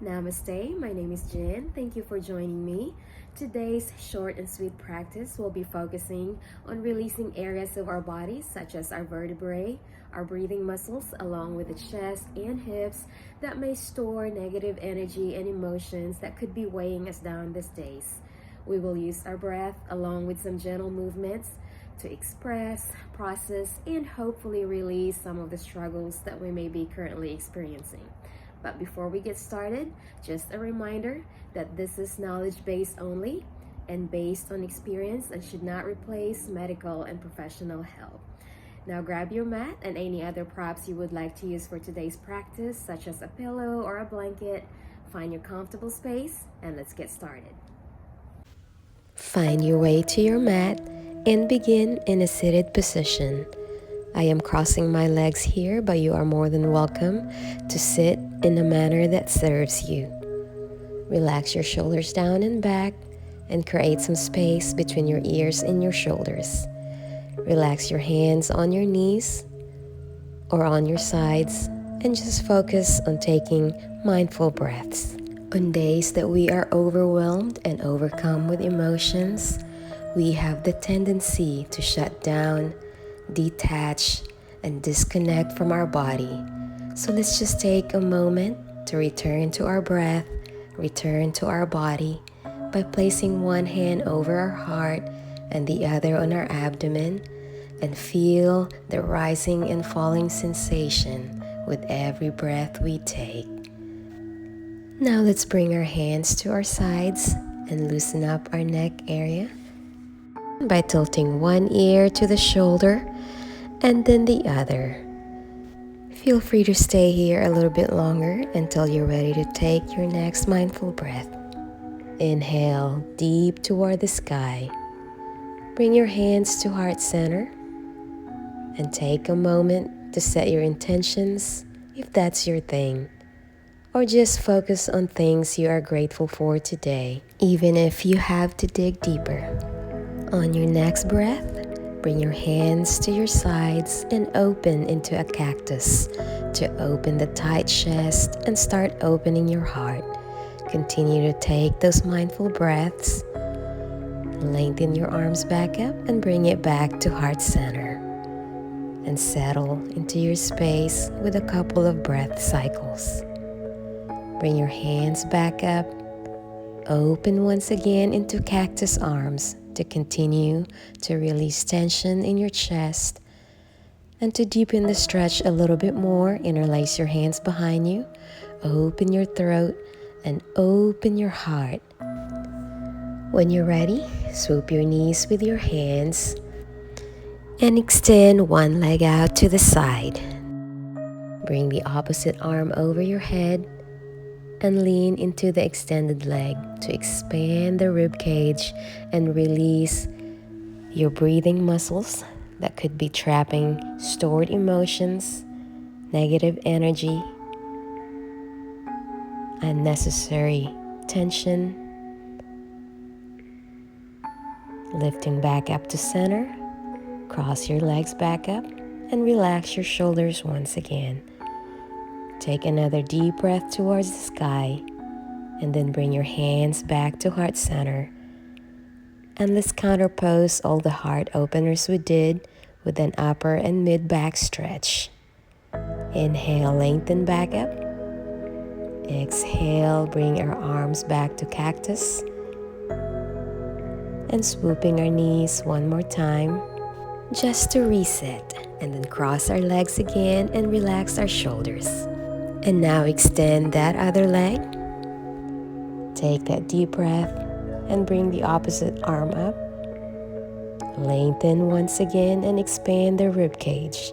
Namaste, my name is Jen. Thank you for joining me. Today's short and sweet practice will be focusing on releasing areas of our bodies such as our vertebrae, our breathing muscles, along with the chest and hips that may store negative energy and emotions that could be weighing us down these days. We will use our breath along with some gentle movements to express, process, and hopefully release some of the struggles that we may be currently experiencing. But before we get started, just a reminder that this is knowledge based only and based on experience and should not replace medical and professional help. Now grab your mat and any other props you would like to use for today's practice, such as a pillow or a blanket. Find your comfortable space and let's get started. Find your way to your mat and begin in a seated position. I am crossing my legs here, but you are more than welcome to sit in a manner that serves you. Relax your shoulders down and back and create some space between your ears and your shoulders. Relax your hands on your knees or on your sides and just focus on taking mindful breaths. On days that we are overwhelmed and overcome with emotions, we have the tendency to shut down, detach, and disconnect from our body. So let's just take a moment to return to our breath, return to our body by placing one hand over our heart and the other on our abdomen, and feel the rising and falling sensation with every breath we take. Now let's bring our hands to our sides and loosen up our neck area by tilting one ear to the shoulder and then the other. Feel free to stay here a little bit longer until you're ready to take your next mindful breath. Inhale deep toward the sky. Bring your hands to heart center and take a moment to set your intentions if that's your thing, or just focus on things you are grateful for today, even if you have to dig deeper. On your next breath, bring your hands to your sides and open into a cactus to open the tight chest and start opening your heart. Continue to take those mindful breaths. Lengthen your arms back up and bring it back to heart center. And settle into your space with a couple of breath cycles. Bring your hands back up. Open once again into cactus arms to continue to release tension in your chest. And to deepen the stretch a little bit more, interlace your hands behind you, open your throat, and open your heart. When you're ready, swoop your knees with your hands and extend one leg out to the side. Bring the opposite arm over your head and lean into the extended leg to expand the rib cage and release your breathing muscles that could be trapping stored emotions, negative energy, unnecessary tension. Lifting back up to center, cross your legs back up and relax your shoulders once again. Take another deep breath towards the sky and then bring your hands back to heart center. And let's counterpose all the heart openers we did with an upper and mid back stretch. Inhale, lengthen back up. Exhale, bring our arms back to cactus. And swooping our knees one more time just to reset, and then cross our legs again and relax our shoulders. And now extend that other leg. Take that deep breath and bring the opposite arm up. Lengthen once again and expand the rib cage.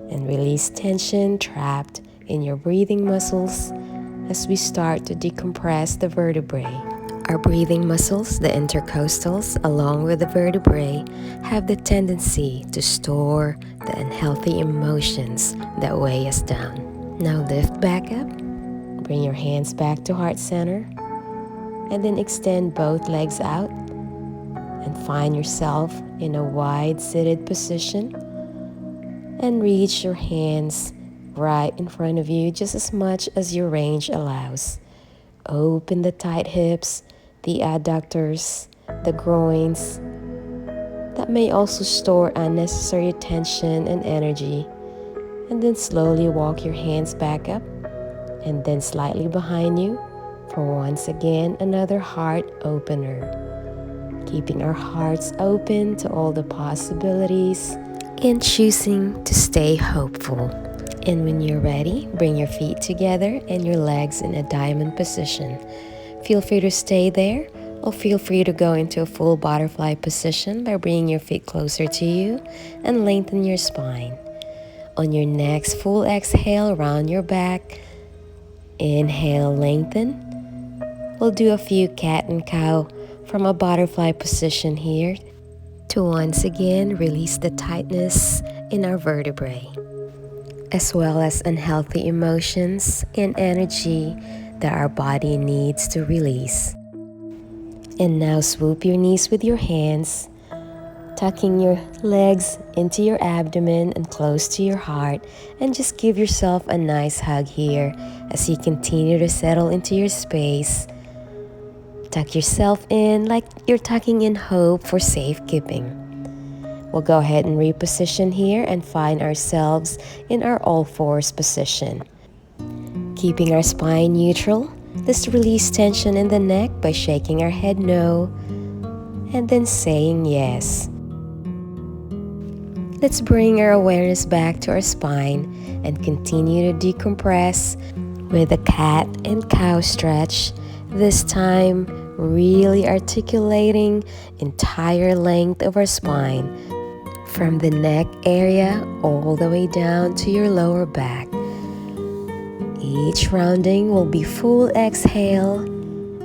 And release tension trapped in your breathing muscles as we start to decompress the vertebrae. Our breathing muscles, the intercostals, along with the vertebrae, have the tendency to store the unhealthy emotions that weigh us down. Now lift back up, bring your hands back to heart center, and then extend both legs out and find yourself in a wide seated position and reach your hands right in front of you just as much as your range allows. Open the tight hips, the adductors, the groins that may also store unnecessary tension and energy. And then slowly walk your hands back up and then slightly behind you for once again another heart opener. Keeping our hearts open to all the possibilities and choosing to stay hopeful. And when you're ready, bring your feet together and your legs in a diamond position. Feel free to stay there or feel free to go into a full butterfly position by bringing your feet closer to you and lengthen your spine. On your next full exhale, round your back. Inhale, lengthen. We'll do a few cat and cow from a butterfly position here to once again release the tightness in our vertebrae, as well as unhealthy emotions and energy that our body needs to release. And now swoop your knees with your hands, tucking your legs into your abdomen and close to your heart, and just give yourself a nice hug here as you continue to settle into your space. Tuck yourself in like you're tucking in hope for safekeeping. We'll go ahead and reposition here and find ourselves in our all fours position. Keeping our spine neutral, let's release tension in the neck by shaking our head no and then saying yes. Let's bring our awareness back to our spine and continue to decompress with a cat and cow stretch, this time really articulating entire length of our spine from the neck area all the way down to your lower back. Each rounding will be full exhale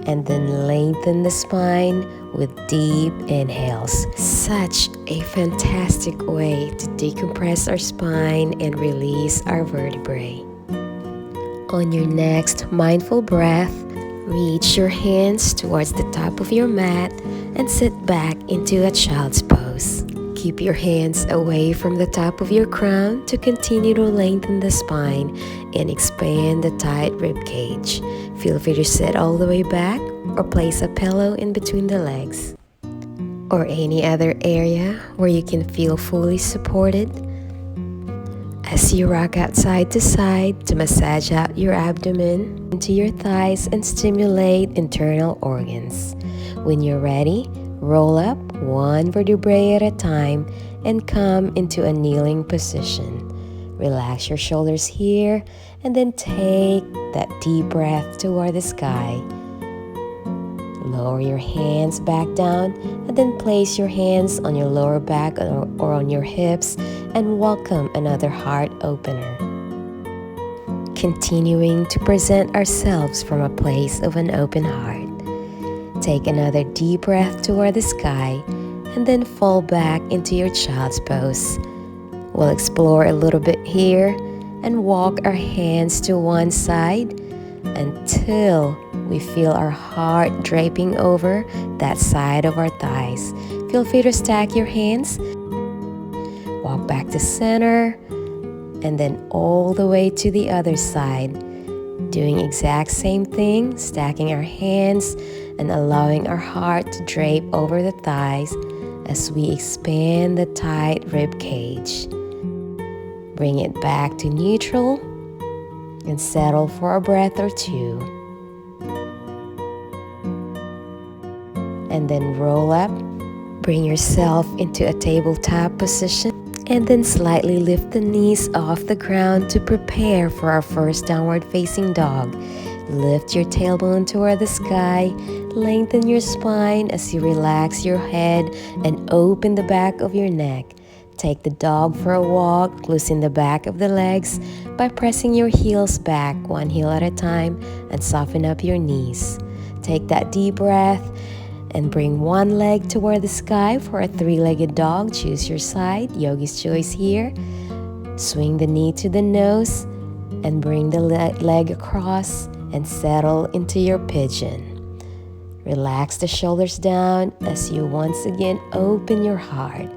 and then lengthen the spine with deep inhales. Such a fantastic way to decompress our spine and release our vertebrae. On your next mindful breath, reach your hands towards the top of your mat and sit back into a child's pose. Keep your hands away from the top of your crown to continue to lengthen the spine and expand the tight rib cage. Feel free to sit all the way back or place a pillow in between the legs or any other area where you can feel fully supported. As you rock out side to side to massage out your abdomen into your thighs and stimulate internal organs. When you're ready, roll up one vertebrae at a time and come into a kneeling position. Relax your shoulders here and then take that deep breath toward the sky. Lower your hands back down and then place your hands on your lower back or on your hips and welcome another heart opener. Continuing to present ourselves from a place of an open heart. Take another deep breath toward the sky and then fall back into your child's pose. We'll explore a little bit here and walk our hands to one side until we feel our heart draping over that side of our thighs. Feel free to stack your hands. Walk back to center and then all the way to the other side. Doing exact same thing, stacking our hands and allowing our heart to drape over the thighs as we expand the tight rib cage. Bring it back to neutral and settle for a breath or two. And then roll up, bring yourself into a tabletop position, and then slightly lift the knees off the ground to prepare for our first downward facing dog. Lift your tailbone toward the sky, lengthen your spine as you relax your head and open the back of your neck. Take the dog for a walk, loosen the back of the legs by pressing your heels back one heel at a time and soften up your knees. Take that deep breath and bring one leg toward the sky for a three-legged dog. Choose your side, yogi's choice here. Swing the knee to the nose and bring the leg across and settle into your pigeon. Relax the shoulders down as you once again open your heart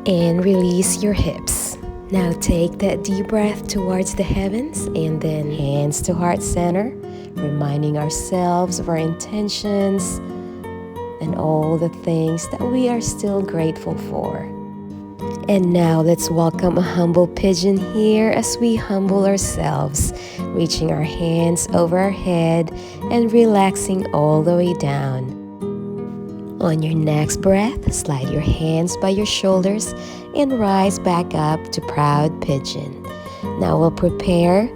and release your hips. Now take that deep breath towards the heavens and then hands to heart center. reminding ourselves of our intentions and all the things that we are still grateful for. And now let's welcome a humble pigeon here as we humble ourselves, reaching our hands over our head and relaxing all the way down. On your next breath, slide your hands by your shoulders and rise back up to proud pigeon. Now we'll prepare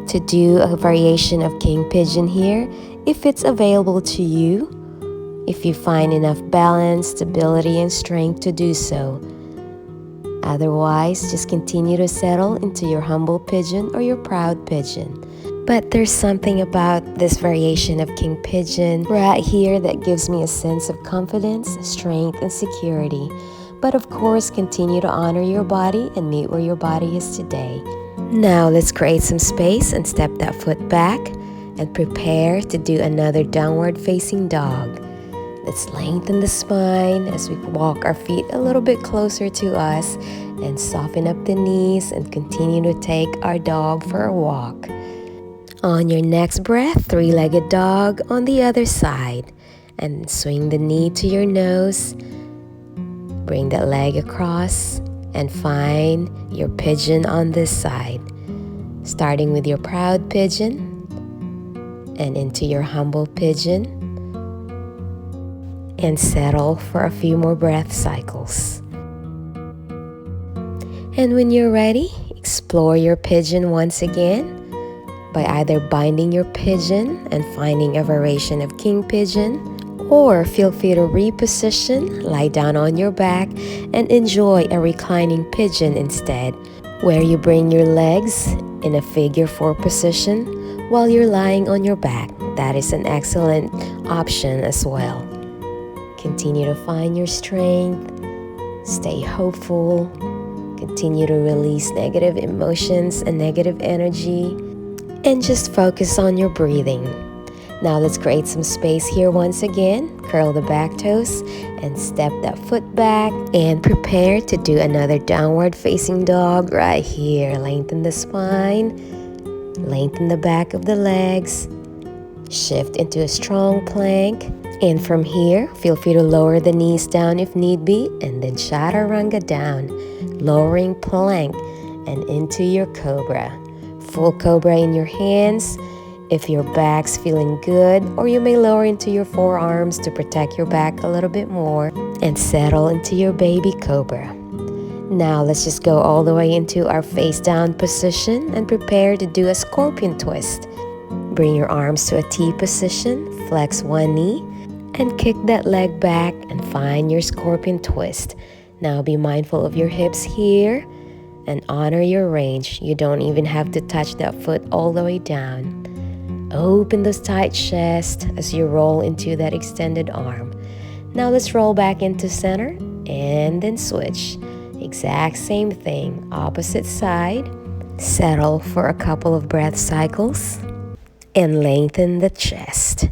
to do a variation of king pigeon here if it's available to you, if you find enough balance, stability, and strength to do so. Otherwise, just continue to settle into your humble pigeon or your proud pigeon. But there's something about this variation of king pigeon right here that gives me a sense of confidence, strength, and security. But of course, continue to honor your body and meet where your body is today. Now let's create some space and step that foot back and prepare to do another downward facing dog. Let's lengthen the spine as we walk our feet a little bit closer to us and soften up the knees and continue to take our dog for a walk. On your next breath, three-legged dog on the other side, and swing the knee to your nose. Bring that leg across and find your pigeon on this side, starting with your proud pigeon and into your humble pigeon, and settle for a few more breath cycles. And when you're ready, explore your pigeon once again by either binding your pigeon and finding a variation of king pigeon, or feel free to reposition, lie down on your back, and enjoy a reclining pigeon instead, where you bring your legs in a figure 4 position while you're lying on your back. That is an excellent option as well. Continue to find your strength, stay hopeful, continue to release negative emotions and negative energy, and just focus on your breathing. Now let's create some space here once again. Curl the back toes and step that foot back and prepare to do another downward facing dog right here. Lengthen the spine, lengthen the back of the legs, shift into a strong plank. And from here, feel free to lower the knees down if need be, and then chaturanga down, lowering plank and into your cobra. Full cobra in your hands if your back's feeling good, or you may lower into your forearms to protect your back a little bit more and settle into your baby cobra. Now let's just go all the way into our face down position and prepare to do a scorpion twist. Bring your arms to a T position, flex one knee, and kick that leg back and find your scorpion twist. Now be mindful of your hips here and honor your range. You don't even have to touch that foot all the way down. Open those tight chest as you roll into that extended arm. Now let's roll back into center and then switch. Exact same thing, opposite side. Settle for a couple of breath cycles and lengthen the chest.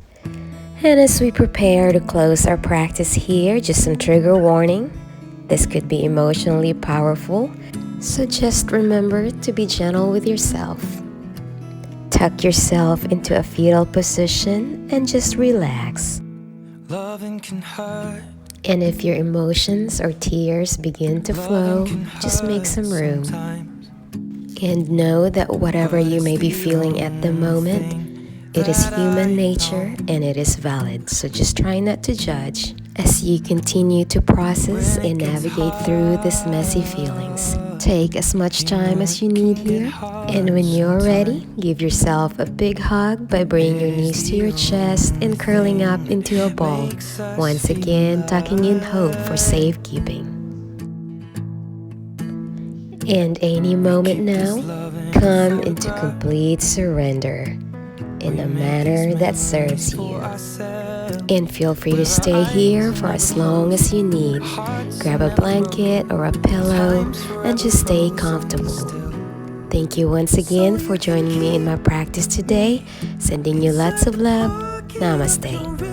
And as we prepare to close our practice here, just some trigger warning. This could be emotionally powerful, so just remember to be gentle with yourself. Tuck yourself into a fetal position and just relax. Loving can hurt. And if your emotions or tears begin to flow, just make some room. And know that whatever you may be feeling at the moment, it is human nature and it is valid, so just try not to judge as you continue to process and navigate through these messy feelings. Take as much time as you need here, and when you're ready, give yourself a big hug by bringing your knees to your chest and curling up into a ball, once again tucking in hope for safekeeping. And any moment now, come into complete surrender in a manner that serves you. And feel free to stay here for as long as you need. Grab a blanket or a pillow and just stay comfortable. Thank you once again for joining me in my practice today. Sending you lots of love. Namaste.